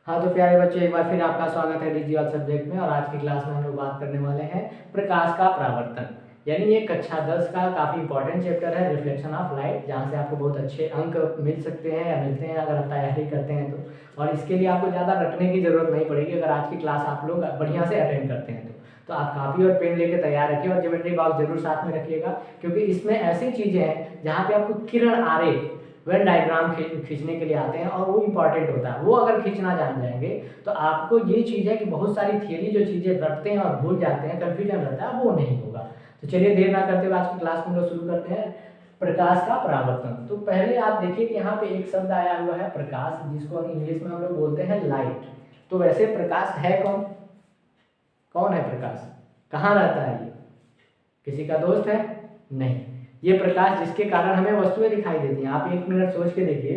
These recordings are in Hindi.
हाँ तो प्यारे बच्चों, एक बार फिर आपका स्वागत है डिजिटल सब्जेक्ट में। और आज की क्लास में हम लोग बात करने वाले हैं प्रकाश का परावर्तन। यानी ये कक्षा 10 का काफ़ी इंपॉर्टेंट चैप्टर है, रिफ्लेक्शन ऑफ लाइट, जहाँ से आपको बहुत अच्छे अंक मिल सकते हैं या मिलते हैं अगर आप तैयारी करते हैं तो। और इसके लिए आपको ज़्यादा रटने की ज़रूरत नहीं पड़ेगी अगर आज की क्लास आप लोग बढ़िया से अटेंड करते हैं तो आप कापी और पेन लेके तैयार रखिए और ज्योमेट्री बॉक्स जरूर साथ में रखिएगा, क्योंकि इसमें ऐसी चीज़ें हैं जहाँ पे आपको किरण आरेख वेन डायग्राम खींचने के लिए आते हैं और वो इंपॉर्टेंट होता है। वो अगर खींचना जान जाएंगे तो आपको ये चीज़ है कि बहुत सारी थियरी जो चीज़ें रटते हैं और भूल जाते हैं, कन्फ्यूजन रहता है, वो नहीं होगा। तो चलिए देर ना करते हुए आज की क्लास में हम लोग शुरू करते हैं प्रकाश का परावर्तन। तो पहले आप देखिए कि यहाँ पे एक शब्द आया हुआ है प्रकाश, जिसको इंग्लिश में हम लोग बोलते हैं लाइट। तो वैसे प्रकाश है कौन? कौन है प्रकाश? कहाँ रहता है ये? किसी का दोस्त है? नहीं। ये प्रकाश जिसके कारण हमें वस्तुएं दिखाई देती हैं। आप 1 मिनट सोच के देखिए,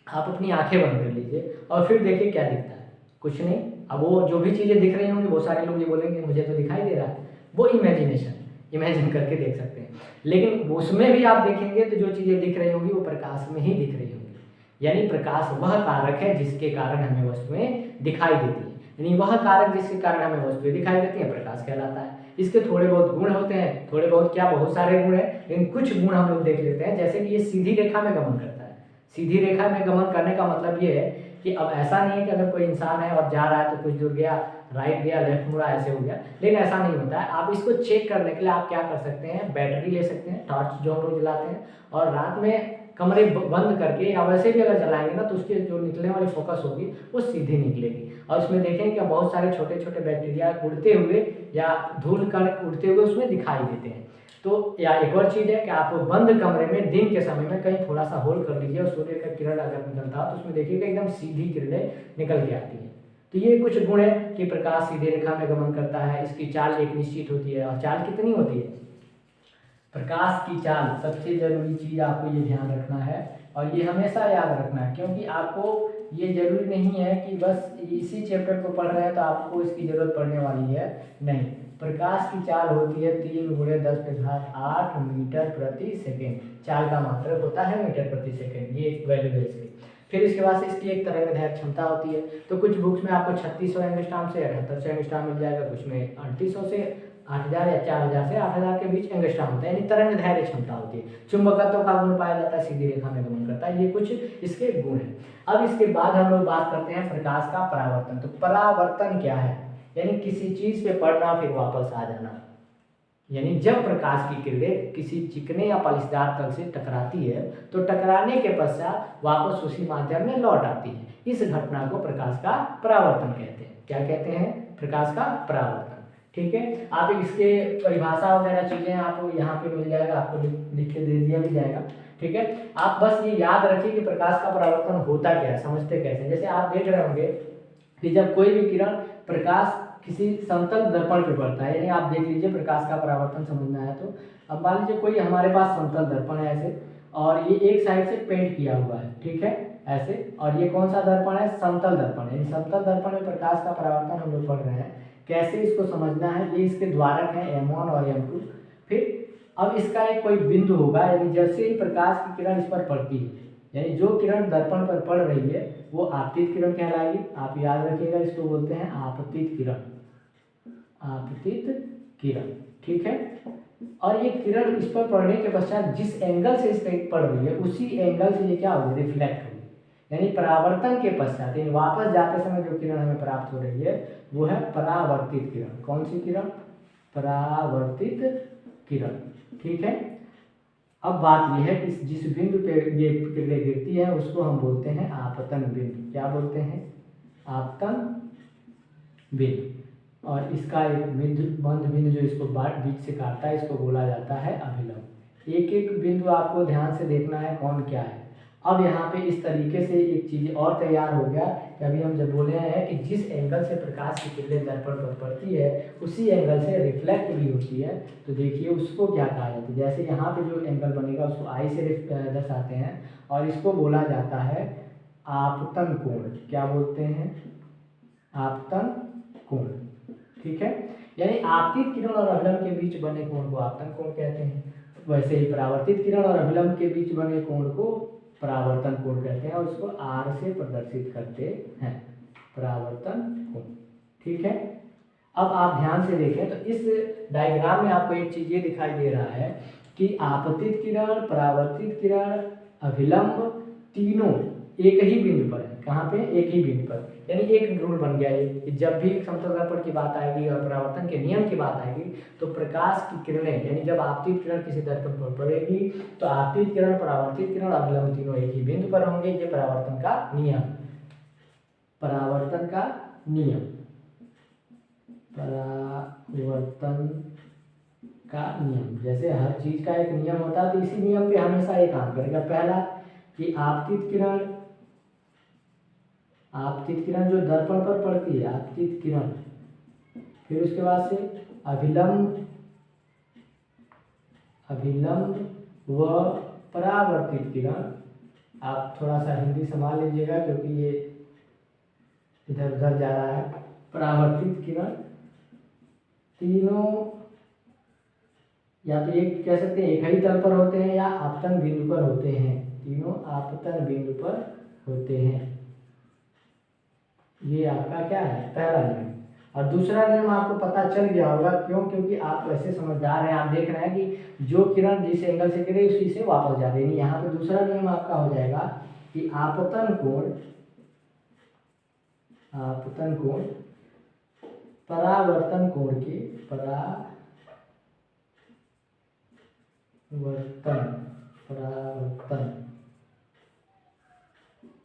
आप अपनी आंखें बंद कर लीजिए और फिर देखिए क्या दिखता है। कुछ नहीं। अब वो जो भी चीज़ें दिख रही होंगी, बहुत सारे लोग ये बोलेंगे मुझे तो दिखाई दे रहा है, वो इमेजिन करके देख सकते हैं। लेकिन उसमें भी आप देखेंगे तो जो चीज़ें दिख रही होंगी वो प्रकाश में ही दिख रही होंगी। यानी प्रकाश वह कारक है जिसके कारण हमें वस्तुएं दिखाई देती हैं। यानी वह कारक जिसके कारण हमें वस्तुएं दिखाई देती हैं प्रकाश कहलाता है। इसके थोड़े बहुत गुण होते हैं, थोड़े बहुत क्या, बहुत सारे गुण हैं, लेकिन कुछ गुण हम लोग देख लेते हैं। जैसे कि ये सीधी रेखा में गमन करता है। सीधी रेखा में गमन करने का मतलब ये है कि अब ऐसा नहीं है कि अगर कोई इंसान है और जा रहा है तो कुछ दूर गया, राइट गया, लेफ्ट मुड़ा, ऐसे हो गया, लेकिन ऐसा नहीं होता है। आप इसको चेक करने के लिए आप क्या कर सकते हैं, बैटरी ले सकते हैं, टॉर्च जो हम लोग जलाते हैं, और रात में कमरे बंद करके या वैसे भी अगर जलाएंगे ना तो उसके जो निकलने वाली फोकस होगी वो सीधी निकलेगी। और उसमें देखें कि बहुत सारे छोटे छोटे बैक्टीरिया उड़ते हुए या धूल कण उड़ते हुए उसमें दिखाई देते हैं। तो या एक और चीज़ है कि आप बंद कमरे में दिन के समय में कहीं थोड़ा सा होल कर लीजिए और सूर्य का किरण अगर निकलता है तो उसमें देखिएगा एकदम सीधी किरणें निकल के आती हैं। तो ये कुछ गुण है कि प्रकाश सीधी रेखा में गमन करता है। इसकी चाल एक निश्चित होती है। और चाल कितनी होती है? प्रकाश की चाल, सबसे जरूरी चीज़ आपको ये ध्यान रखना है और ये हमेशा याद रखना है, क्योंकि आपको ये जरूरी नहीं है कि बस इसी चैप्टर को पढ़ रहे हैं तो आपको इसकी जरूरत पड़ने वाली है, नहीं। प्रकाश की चाल होती है 3 × 10⁸ मीटर प्रति सेकेंड। चाल का मात्रक होता है मीटर प्रति सेकेंड, ये एक वैल्यू है इसकी। फिर इसके बाद से इसकी एक तरंगदैर्घ्य क्षमता होती है। तो कुछ बुक्स में आपको 3600 एंगस्ट्रॉम से 7800 एंगस्ट्रॉम मिल जाएगा, कुछ में 3800 से 8000 या 4000 से 8000 के बीच एंगस्ट्रॉम होता है, यानी तरंगदैर्घ्य क्षमता होती है। चुंबकत्व का गुण पाया जाता है, सीधी रेखा में गमन करता है। ये कुछ इसके गुण हैं। अब इसके बाद हम लोग बात करते हैं प्रकाश का परावर्तन। तो परावर्तन क्या है? यानी किसी चीज पे पड़ना फिर वापस आ जाना। यानी जब प्रकाश की किरणें किसी चिकने या पलिसदार तल से टकराती है तो टकराने के पश्चात वापस उसी माध्यम में लौट आती है। इस घटना को प्रकाश का परावर्तन कहते हैं। क्या कहते हैं? प्रकाश का परावर्तन। ठीक है। आप इसके परिभाषा वगैरह चीजें आपको यहाँ पे मिल जाएगा, आपको लिख के दे दिया भी जाएगा। ठीक है। आप बस ये याद रखिए कि प्रकाश का परावर्तन होता क्या है, समझते कैसे। जैसे आप देख रहे होंगे कि जब कोई भी किरण प्रकाश किसी समतल दर्पण पे पड़ता है, यानी आप देख लीजिए प्रकाश का परावर्तन समझना है तो अब मान लीजिए कोई हमारे पास समतल दर्पण है ऐसे, और ये एक साइड से पेंट किया हुआ है, ठीक है, ऐसे, और ये कौन सा दर्पण है? समतल दर्पण। यानी समतल दर्पण में प्रकाश का परावर्तन हम लोग पढ़ रहे हैं। कैसे इसको समझना है? ये इसके द्वारक हैं M1 और M2। फिर अब इसका एक कोई बिंदु होगा, यानी जैसे ही प्रकाश की किरण इस पर पड़ती है, यानी जो किरण दर्पण पर पड़ रही है वो आपतित किरण कहलाएगी। आप याद रखिएगा, इसको बोलते हैं आपतित किरण। आपतित किरण, ठीक है। और ये किरण इस पर पड़ने के पश्चात जिस एंगल से इस पर पड़ रही है उसी एंगल से ये क्या होगी? रिफ्लेक्ट होगी। यानी परावर्तन के पश्चात, यानी वापस जाते समय जो किरण हमें प्राप्त हो रही है वो है परावर्तित किरण। कौन सी किरण? परावर्तित किरण, ठीक है। अब बात यह है कि जिस बिंदु पे ये किरणें गिरती है उसको हम बोलते हैं आपतन बिंदु। क्या बोलते हैं? आपतन बिंदु। और इसका एक बंध बिंदु जो इसको बीच से काटता है इसको बोला जाता है अभिलंब। एक एक बिंदु आपको ध्यान से देखना है कौन क्या है। अब यहाँ पे इस तरीके से एक चीज और तैयार हो गया कि अभी हम जब बोले हैं कि जिस एंगल से प्रकाश की किरणें दर्पण पर पड़ती है उसी एंगल से रिफ्लेक्ट भी होती है, तो देखिए उसको क्या कहा जाता है। जैसे यहाँ पे जो एंगल बनेगा उसको आई से दर्शाते हैं और इसको बोला जाता है आपतन कोण। क्या बोलते हैं? आपतन कोण, ठीक है। यानी आपतित किरण और अभिलंब के बीच बने कोण को आपतन कोण कहते हैं। वैसे ही परावर्तित किरण और अभिलंब के बीच बने कोण को परावर्तन कोण कहते हैं और उसको R से प्रदर्शित करते हैं। परावर्तन कोण। ठीक है, अब आप ध्यान से देखें तो इस डायग्राम में आपको एक चीज ये दिखाई दे रहा है कि आपतित किरण, परावर्तित किरण, अभिलंब तीनों एक ही बिंदु पर है। कहाँ पे? एक ही बिंदु पर। यानी एक रूल बन गया ये कि जब भी समतल दर्पण की बात आएगी और परावर्तन के नियम की बात आएगी तो प्रकाश की किरणें, यानी जब आपतित किरण किसी दर्पण पर पड़ेगी तो आपतित किरण, परावर्तित किरण, अभिलंब तीनों एक ही बिंदु पर होंगे। ये परावर्तन का नियम, परावर्तन का नियम, परावर्तन का नियम। जैसे हर चीज का एक नियम होता है तो इसी नियम पे हमेशा ये काम करेगा। पहला कि आपतित किरण जो दर्पण पर पड़ती है, आपतित किरण, फिर उसके बाद से अभिलंब व परावर्तित किरण। आप थोड़ा सा हिंदी संभाल लीजिएगा क्योंकि ये इधर उधर जा रहा है। परावर्तित किरण तीनों या तो एक कह सकते हैं एक ही तल पर होते हैं या आपतन बिंदु पर होते हैं। तीनों आपतन बिंदु पर होते हैं। ये आपका क्या है? पहला नियम। और दूसरा नियम आपको पता चल गया होगा, क्यों? क्योंकि आप वैसे समझदार हैं, आप देख रहे हैं कि जो किरण जिस एंगल से गिरे उसी से वापस जा रही है। यहाँ पे दूसरा नियम आपका हो जाएगा कि आपतन कोण परावर्तन कोण के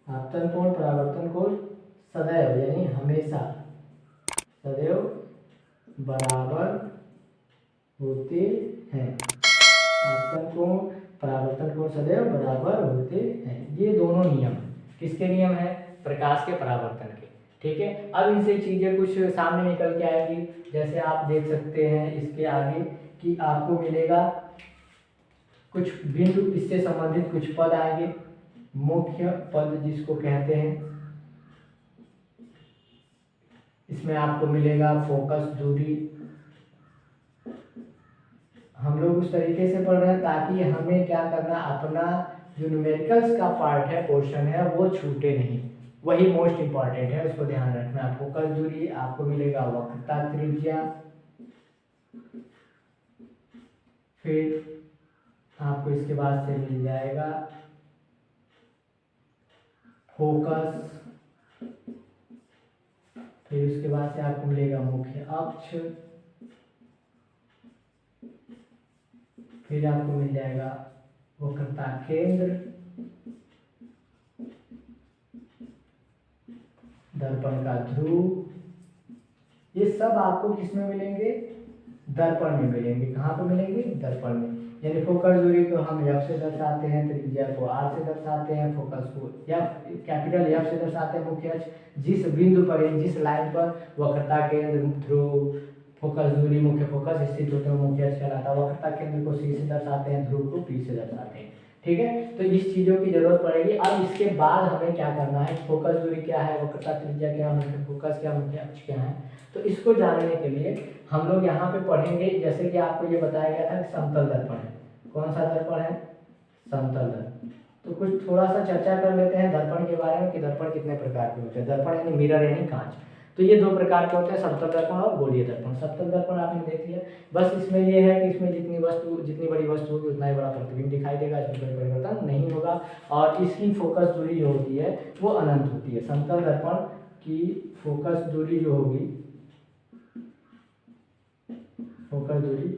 आपतन कोण, परावर्तन कोण सदैव, यानी हमेशा, सदैव बराबर होते हैं। आपतन कोण, परावर्तन कोण सदैव बराबर होते हैं। ये दोनों नियम किसके नियम है? प्रकाश के परावर्तन के। ठीक है, अब इनसे चीजें कुछ सामने निकल के आएगी। जैसे आप देख सकते हैं इसके आगे कि आपको मिलेगा कुछ बिंदु, इससे संबंधित कुछ पद आएंगे। मुख्य पद जिसको कहते हैं, इसमें आपको मिलेगा फोकस दूरी। हम लोग उस तरीके से पढ़ रहे हैं ताकि हमें क्या करना, अपना जो न्यूमेरिकल्स का पार्ट है, पोर्शन है, वो छूटे नहीं। वही मोस्ट इंपॉर्टेंट है, उसको ध्यान रखना। फोकस दूरी आपको मिलेगा, वक्रता त्रिज्या, फिर आपको इसके बाद से मिल जाएगा फोकस, फिर उसके बाद से आपको मिलेगा मुख्य अक्ष, फिर आपको मिल जाएगा वक्रता केंद्र, दर्पण का ध्रुव। ये सब आपको किसमें मिलेंगे? दर्पण में मिलेंगे। कहाँ पे मिलेंगे? दर्पण में। यानी फोकस दूरी को हम F से दर्शाते हैं, त्रिज्या को R से दर्शाते हैं, फोकस को कैपिटल F से दर्शाते हैं, मुख्य अक्ष जिस बिंदु पर, जिस लाइन पर वक्रता केंद्र, ध्रुव, फोकस दूरी, मुख्य फोकस स्थित होते हैं, मुख्य अक्ष कहलाता है। वक्रता केंद्र को C से दर्शाते हैं, ध्रुव को P से दर्शाते हैं। ठीक है, तो इस चीजों की जरूरत पड़ेगी। अब इसके बाद हमें क्या करना है? फोकस दूरी क्या है, वक्रता त्रिज्या क्या, मुख्य फोकस क्या, मुख्य अक्ष क्या है, तो इसको जानने के लिए हम लोग यहाँ पे पढ़ेंगे। जैसे कि आपको ये बताया गया था कि समतल दर्पण है। कौन सा दर्पण है? समतल दर्पण। तो कुछ थोड़ा सा चर्चा कर लेते हैं दर्पण के बारे में कि दर्पण कितने प्रकार के होते हैं। दर्पण यानी मिरर, यानी कांच। तो ये दो प्रकार के होते हैं, समतल दर्पण और गोलीय दर्पण। समतल दर्पण आपने देख लिया। बस इसमें ये है कि इसमें जितनी बड़ी वस्तु होगी उतना ही बड़ा प्रतिबिंब दिखाई देगा, इसमें कोई परिवर्तन नहीं होगा और इसकी फोकस दूरी जो होती है वो अनंत होती है। समतल दर्पण की फोकस दूरी जो होगी, फोकस दूरी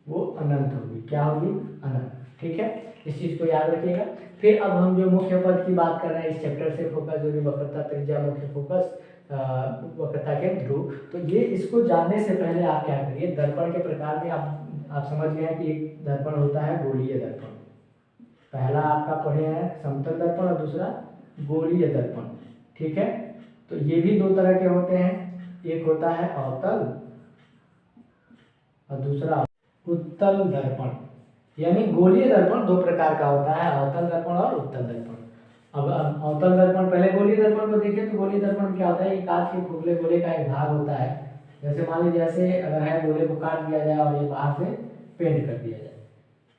वो अनंत होगी। क्या होगी? अनंत। ठीक है, इस चीज को याद रखिएगा। फिर अब हम जो मुख्य पद की बात कर रहे हैं इस चैप्टर से, फोकस दूरी, वक्रता त्रिज्या, मुख्य फोकस, वक्रता के ध्रुव, तो ये इसको जानने से पहले आप क्या करिए, दर्पण के प्रकार में आप समझ गए हैं कि एक दर्पण होता है गोलीय दर्पण। पहला आपका पढ़े हैं समतल दर्पण और दूसरा गोलीय दर्पण। ठीक है, तो ये भी दो तरह के होते हैं, एक होता है अवतल और दूसरा उत्तल दर्पण। यानी गोलीय दर्पण दो प्रकार का होता है, अवतल दर्पण और उत्तल दर्पण। अब अवतल दर्पण, पहले गोलीय दर्पण को देखिए तो गोलीय दर्पण क्या होता है? ये कांच के खोखले गोले का एक भाग होता है। जैसे मान लीजिए जैसे अगर है गोले को काट दिया जाए और ये बाहर से पेंट कर दिया जाए,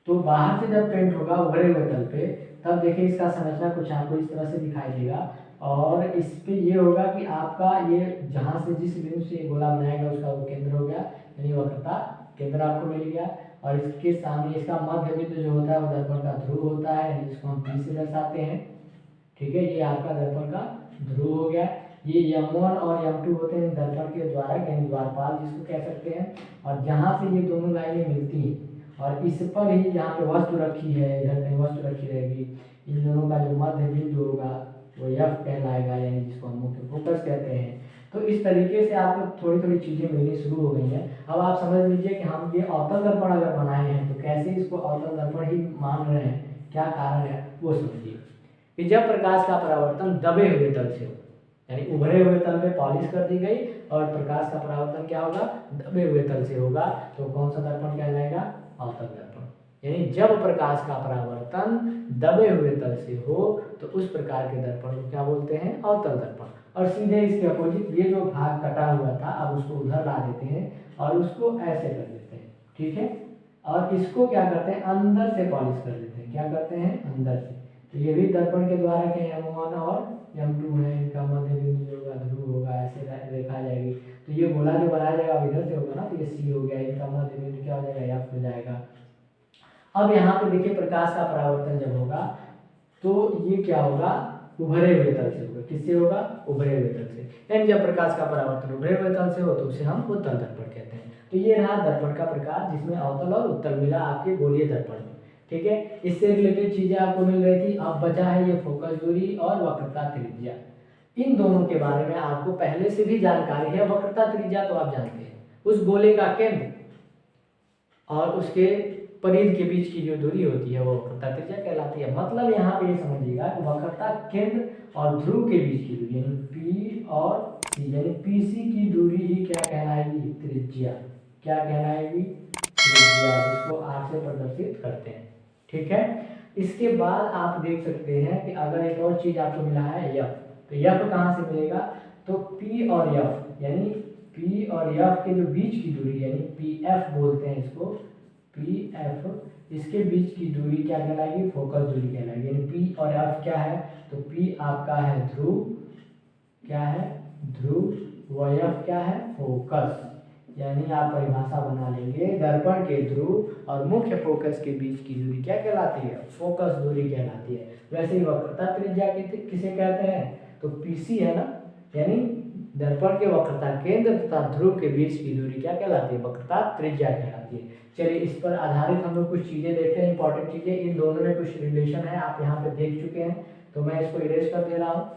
तो बाहर से जब पेंट होगा उभरे हुए तल पे, तब देखिए इसका संरचना कुछ आपको इस तरह से दिखाई देगा और इस पे ये होगा कि आपका ये जहाँ से जिस बिंदु से गोला बनाएगा उसका वो केंद्र हो गया, यानी वक्रता केंद्र आपको मिल गया। और इसके सामने इसका मध्य बिंदु जो होता है वो दर्पण का ध्रुव होता है, यानी जिसको हम P से दर्शाते हैं। ठीक है, ये आपका दर्पण का ध्रुव हो गया। ये M1 और M2 होते हैं दर्पण के द्वारा, यानी द्वारपाल जिसको कह सकते हैं। और जहाँ से ये दोनों लाइनें मिलती हैं और इस पर ही जहाँ पे वस्तु रखी है, इधर कहीं वस्तु रखी रहेगी, इन दोनों का जो मध्य बिंदु होगा वो F कहलाएगा, यानी जिसको हम मुख्य फोकस कहते हैं। तो इस तरीके से आपको थोड़ी थोड़ी चीज़ें मिलनी शुरू हो गई हैं। अब आप समझ लीजिए कि हम ये अवतल दर्पण अगर बनाए हैं तो कैसे इसको अवतल दर्पण ही मान रहे हैं, क्या कारण है वो समझिए। कि जब प्रकाश का परावर्तन दबे हुए तल से हो, यानी उभरे हुए तल पे पॉलिश कर दी गई और प्रकाश का परावर्तन क्या होगा, दबे हुए तल से होगा, तो कौन सा दर्पण कहलाएगा, अवतल दर्पण। यानी जब प्रकाश का परावर्तन दबे हुए तल से हो तो उस प्रकार के दर्पण को क्या बोलते हैं, अवतल दर्पण। और सीधे इसके अपोजिट ये जो भाग कटा हुआ था अब उसको उधर ला देते हैं और उसको ऐसे कर देते हैं। ठीक है, और इसको क्या करते हैं, अंदर से पॉलिश कर देते हैं। क्या करते हैं, अंदर से। तो ये भी दर्पण के द्वारा क्या M1 और M2 है, इनका मध्य बिंदु जो होगा ध्रुव होगा, ऐसे रेखा जाएगी। तो ये गोला जो बनाया जाएगा अब इधर से होगा ना, तो ये C हो गया, इनका मध्य बिंदु क्या हो जाएगा, F हो जाएगा। अब यहाँ पे देखिए प्रकाश का परावर्तन जब होगा तो ये क्या होगा, उभरे हुए तल से होगा। किससे होगा, उभरे हुए तल से। यानी जब प्रकाश का परावर्तन उभरे हुए तल से हो तो उसे हम उत्तल दर्पण कहते हैं। तो ये रहा दर्पण का प्रकार जिसमें अवतल और उत्तल मिला आपके गोलीय दर्पण में। ठीक है, इससे रिलेटेड चीजें आपको मिल रही थी। अब बचा है ये फोकस दूरी और वक्रता त्रिज्या। इन दोनों के बारे में आपको पहले से भी जानकारी है। वक्रता त्रिज्या तो आप जानते हैं, उस गोले का केंद्र और उसके परिधि के बीच की जो दूरी होती है वो वक्रता त्रिज्या कहलाती है। मतलब यहाँ पे ये समझिएगा कि वक्रता केंद्र और ध्रुव के बीच की दूरी यानी P और C, यानी PC की दूरी ही क्या कहलाएगी, त्रिज्या। क्या कहलाएगी, त्रिज्या, जिसको R से प्रदर्शित करते हैं। ठीक है, इसके बाद आप देख सकते हैं कि अगर एक और चीज आपको मिला है F, तो F कहाँ से मिलेगा, तो P और F, यानी P और F के जो बीच की दूरी यानी PF बोलते हैं इसको, PF, इसके बीच की दूरी क्या कहलाएगी, फोकस दूरी कहलाएगी। यानी P और F क्या है, तो P आपका है ध्रुव, क्या है, ध्रुव, व F क्या है, फोकस। यानी आप परिभाषा बना लेंगे, दर्पण के ध्रुव और मुख्य फोकस के बीच की दूरी क्या कहलाती है, फोकस दूरी कहलाती है। वैसे ही वक्रता त्रिज्या किसे कहते हैं, तो PC है ना, यानी दर्पण के वक्रता केंद्र तथा ध्रुव के बीच की दूरी क्या कहलाती है, वक्रता त्रिज्या कहलाती है। चलिए इस पर आधारित हम लोग कुछ चीजें देखते हैं, इंपॉर्टेंट चीजें। इन दोनों में कुछ रिलेशन है, आप यहाँ पे देख चुके हैं, तो मैं इसको इरेज कर दे रहा हूँ।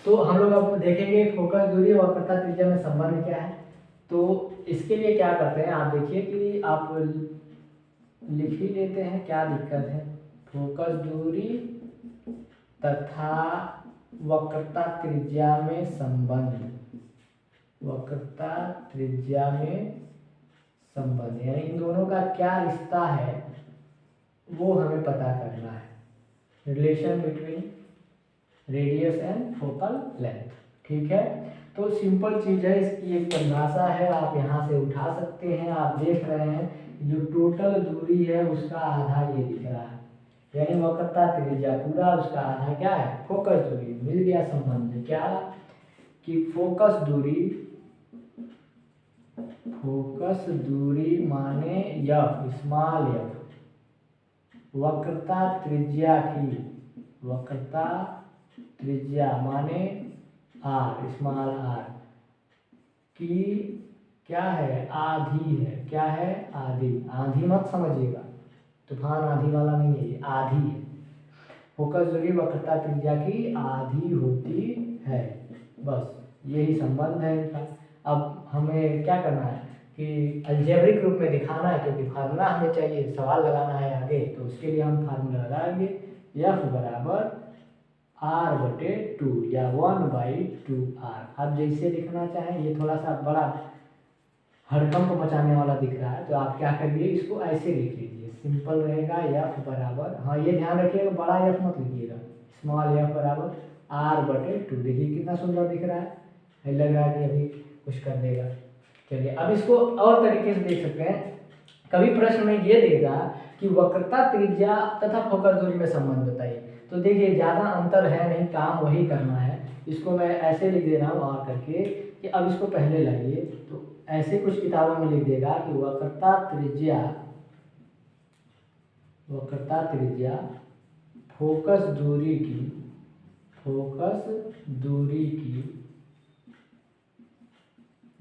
तो हम लोग अब देखेंगे फोकस दूरी और वक्रता त्रिज्या में संबंध क्या है। तो इसके लिए क्या करते हैं, आप देखिए कि आप लिख ही लेते हैं, क्या दिक्कत है। फोकस दूरी तथा वक्रता त्रिज्या में संबंध, वक्रता त्रिज्या में संबंध, यानी इन दोनों का क्या रिश्ता है वो हमें पता करना है। Relation between radius and focal length. ठीक है, तो सिंपल चीज है, इसकी एक परिभाषा है, आप यहाँ से उठा सकते हैं। आप देख रहे हैं जो टोटल दूरी है उसका आधा ये दिख रहा है, यानी वक्रता त्रिज्या पूरा उसका आधा क्या है, फोकस दूरी। मिल गया संबंध, क्या कि फोकस दूरी माने F, स्मॉल f, वक्रता त्रिज्या की, वक्रता त्रिज्या माने R, स्मॉल r की क्या है, आधी है। क्या है, आधी। आधी मत समझिएगा, तूफान आधी वाला नहीं है, ये आधी है। फोकस दूरी वक्रता त्रिज्या की आधी होती है, बस यही संबंध है इनका। अब हमें क्या करना है कि अलजेब्रिक रूप में दिखाना है, क्योंकि फार्मूला हमें चाहिए, सवाल लगाना है आगे, तो उसके लिए हम फार्मूला लगाएंगे। F बराबर R/2 या 1/2R। आप जैसे लिखना चाहें, ये थोड़ा सा बड़ा हड़कंप मचाने वाला दिख रहा है, तो आप क्या करिए, इसको ऐसे लिख लीजिए, सिंपल रहेगा। F बराबर, हाँ ये ध्यान रखिएगा, बड़ा F मत लिखिएगा, स्मॉल f बराबर R/2। देखिए कितना सुंदर दिख रहा है, लग रहा है कि अभी कुछ कर देगा। चलिए अब इसको और तरीके से देख सकते हैं। कभी प्रश्न में ये देगा कि वक्रता त्रिज्या तथा फोकस दूरी में संबंध बताइए, तो देखिए ज़्यादा अंतर है नहीं, काम वही करना है। इसको मैं ऐसे लिख दे रहा हूँ और करके कि अब इसको पहले लाइए, तो ऐसे कुछ किताबों में लिख देगा कि वक्रता त्रिज्या फोकस दूरी की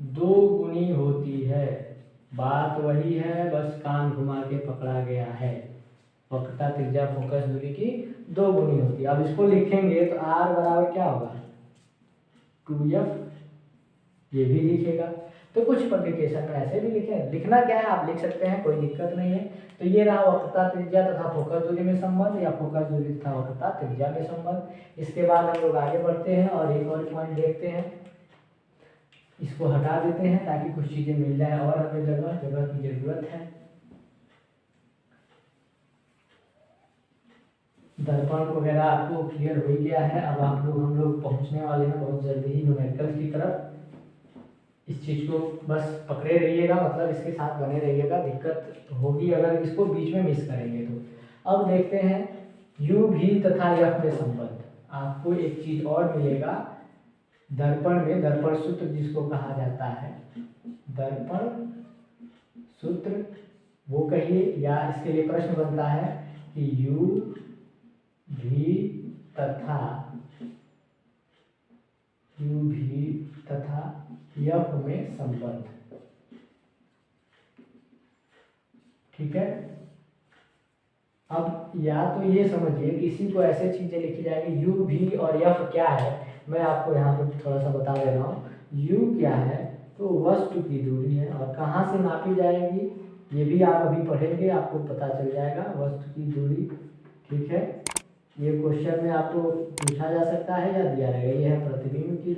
2 गुनी होती है। बात वही है, बस कान घुमा के पकड़ा गया है। वक्रता त्रिज्या फोकस दूरी की 2 गुनी होती है। अब इसको लिखेंगे तो r बराबर क्या होगा 2f, ये भी लिखेगा। तो कुछ पब्लिकेशन में ऐसे भी लिखना क्या है आप लिख सकते हैं, कोई दिक्कत नहीं है। तो ये रहा वक्रता त्रिज्या तथा फोकस दूरी में संबंध, या फोकस दूरी तथा वक्रता त्रिज्या में संबंध। इसके बाद हम लोग आगे बढ़ते हैं और एक और पॉइंट देखते हैं। इसको हटा देते हैं ताकि कुछ चीजें मिल जाए और हमें जगह की जरूरत है। दर्पण वगैरह आपको क्लियर हो गया है। अब हम लोग पहुंचने वाले हैं बहुत जल्दी ही न्यूमेरिकल की तरफ। इस चीज को बस पकड़े रहिएगा, मतलब इसके साथ बने रहिएगा, दिक्कत होगी अगर इसको बीच में मिस करेंगे तो। अब देखते हैं u v तथा f में संबंध। आपको एक चीज और मिलेगा दर्पण में, दर्पण सूत्र जिसको कहा जाता है, दर्पण सूत्र वो कहिए, या इसके लिए प्रश्न बनता है कि u v तथा f में संबंध। ठीक है, अब या तो ये समझिए किसी को ऐसे चीजें लिखी जाएगी u v और f क्या है, मैं आपको यहाँ पे थोड़ा सा बता दे रहा हूँ। u क्या है तो वस्तु की दूरी है, और कहाँ से नापी जाएगी ये भी आप अभी पढ़ेंगे, आपको पता चल जाएगा वस्तु की दूरी। ठीक है, ये क्वेश्चन में आपको पूछा जा सकता है या दिया रहेगा। ये है प्रतिबिंब की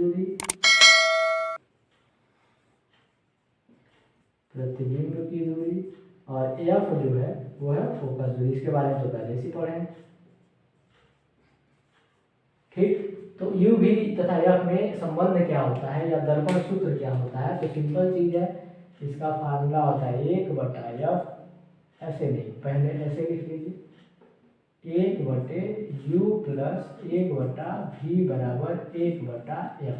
दूरी, और एफ जो है वो है फोकस दूरी। इसके बारे में तो पहले से पढ़े हैं। ठीक, तो u v तथा f में संबंध क्या होता है या दर्पण सूत्र क्या होता है, तो सिंपल चीज है, इसका फार्मूला होता है 1/f, ऐसे नहीं, पहले ऐसे लिख लीजिए 1/u प्लस 1/v बराबर 1/f,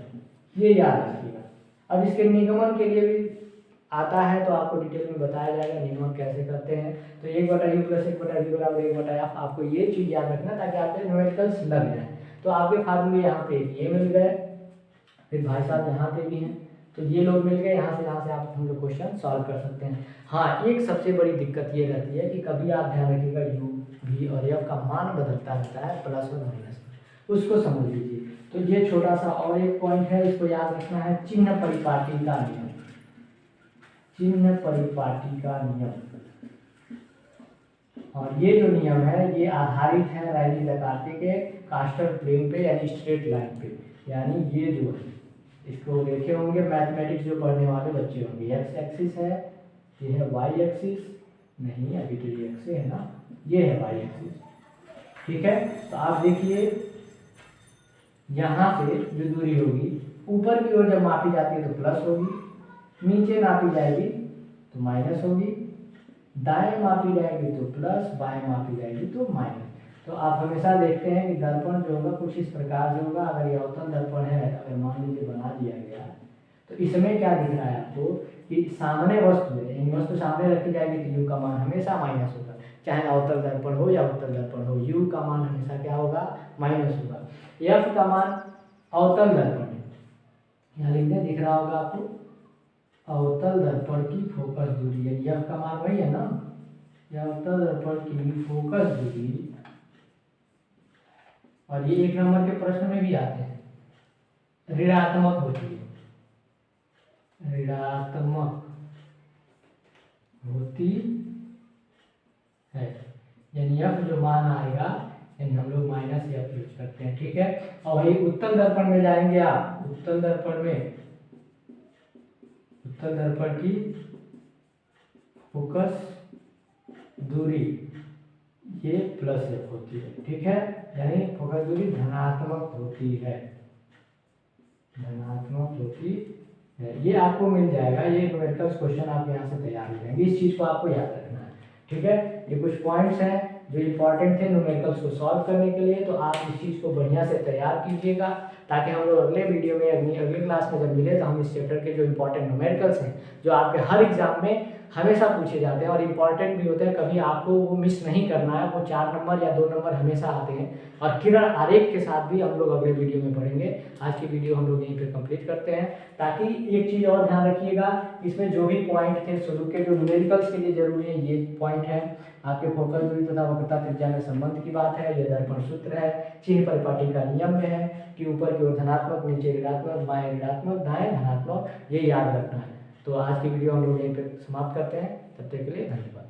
ये याद रखिएगा। अब इसके निगमन के लिए भी आता है तो आपको डिटेल में बताया जाएगा निगमन कैसे करते हैं। तो 1/u प्लस 1/v बराबर 1/f, आपको ये चीज याद रखना ताकि आपके न्यूमेरिकल्स लग जाए। तो आपके फार्मूले यहाँ पे ये मिल गए, फिर भाई साहब यहाँ पे भी हैं, तो ये लोग मिल गए। यहाँ से आप हम लोग क्वेश्चन सॉल्व कर सकते हैं। हाँ, एक सबसे बड़ी दिक्कत ये रहती है कि कभी आप ध्यान रखिएगा u v और f का मान बदलता रहता है, प्लस और माइनस, उसको समझ लीजिए। तो ये छोटा सा और एक पॉइंट है, इसको याद रखना है, चिन्ह परिपाटी का नियम। चिन्ह परिपाटी का नियम, और ये जो नियम है ये आधारित है रैली लकार्ते के कास्टर प्लेन पे यानी स्ट्रेट लाइन पे। यानी ये जो है इसको देखे होंगे मैथमेटिक्स जो पढ़ने वाले बच्चे होंगे, एक्स एक्सिस है, ये है वाई एक्सिस, नहीं अभी तो ये एक्स है ना, ये है वाई एक्सिस। ठीक है, तो आप देखिए यहाँ से जो दूरी होगी ऊपर की ओर जब मापी जाती है तो प्लस होगी, नीचे नापी जाएगी तो माइनस होगी, दाएं मापी जाएगी तो प्लस, बाएं मापी जाएगी तो माइनस। तो आप हमेशा देखते हैं कि दर्पण जो होगा कुछ इस प्रकार से होगा। अगर ये अवतल दर्पण है, अगर मान लीजिए बना दिया गया, तो इसमें क्या दिख रहा है आपको कि सामने वस्तु है, यानी वस्तु सामने रखी जाएगी तो u का मान हमेशा माइनस होगा, चाहे अवतल दर्पण हो या उत्तल दर्पण हो, u का मान हमेशा क्या होगा माइनस होगा। f का मान अवतल दर्पण है, यहाँ लिखने दिख रहा होगा आपको, अवतल दर्पण की फोकस दूरी है, f का मान वही है ना, यह अवतल दर्पण की फोकस दूरी, और ये 1 नंबर के प्रश्न में भी आते हैं, ऋणात्मक होती है, ऋणात्मक होती है, यानी f जो मान आएगा यानी हम लोग माइनस f यूज करते हैं। ठीक है, और वही उत्तल दर्पण में जाएंगे आप, उत्तल दर्पण की फोकस दूरी ये प्लस f होती है। ठीक है, यानी फोकस दूरी धनात्मक होती है, धनात्मक होती ये आपको मिल जाएगा, ये न्यूमेरिकल्स क्वेश्चन आप यहाँ से तैयार हो जाएंगे। इस चीज़ को आपको याद रखना है, ठीक है। ये कुछ पॉइंट्स हैं जो इंपॉर्टेंट थे न्यूमेरिकल्स को सॉल्व करने के लिए, तो आप इस चीज़ को बढ़िया से तैयार कीजिएगा, ताकि हम लोग अगले वीडियो में अगली क्लास में जब मिले तो हम इस चैप्टर के जो इंपॉर्टेंट न्यूमेरिकल्स हैं, जो आपके हर एग्जाम में हमेशा पूछे जाते हैं और इम्पॉर्टेंट भी होते हैं, कभी आपको वो मिस नहीं करना है, वो 4 नंबर या 2 नंबर हमेशा आते हैं। और किरण आरेख के साथ भी हम लोग अगले वीडियो में पढ़ेंगे। आज की वीडियो हम लोग यहीं पे कंप्लीट करते हैं। ताकि एक चीज़ और ध्यान रखिएगा, इसमें जो भी पॉइंट थे शुरू के जो न्यूमेरिकल्स के लिए जरूरी है, ये पॉइंट है आपके फोकल दूरी तथा वक्रता त्रिज्या में संबंध की बात है, ये दर्पण सूत्र है, चिन्ह परिपाटी का नियम में है कि ऊपर की ओर धनात्मक, नीचे ऋणात्मक, बाएं ऋणात्मक, दाएं धनात्मक, ये याद रखना है। तो आज की वीडियो हम लोग यहीं पे समाप्त करते हैं। तब तक के लिए धन्यवाद।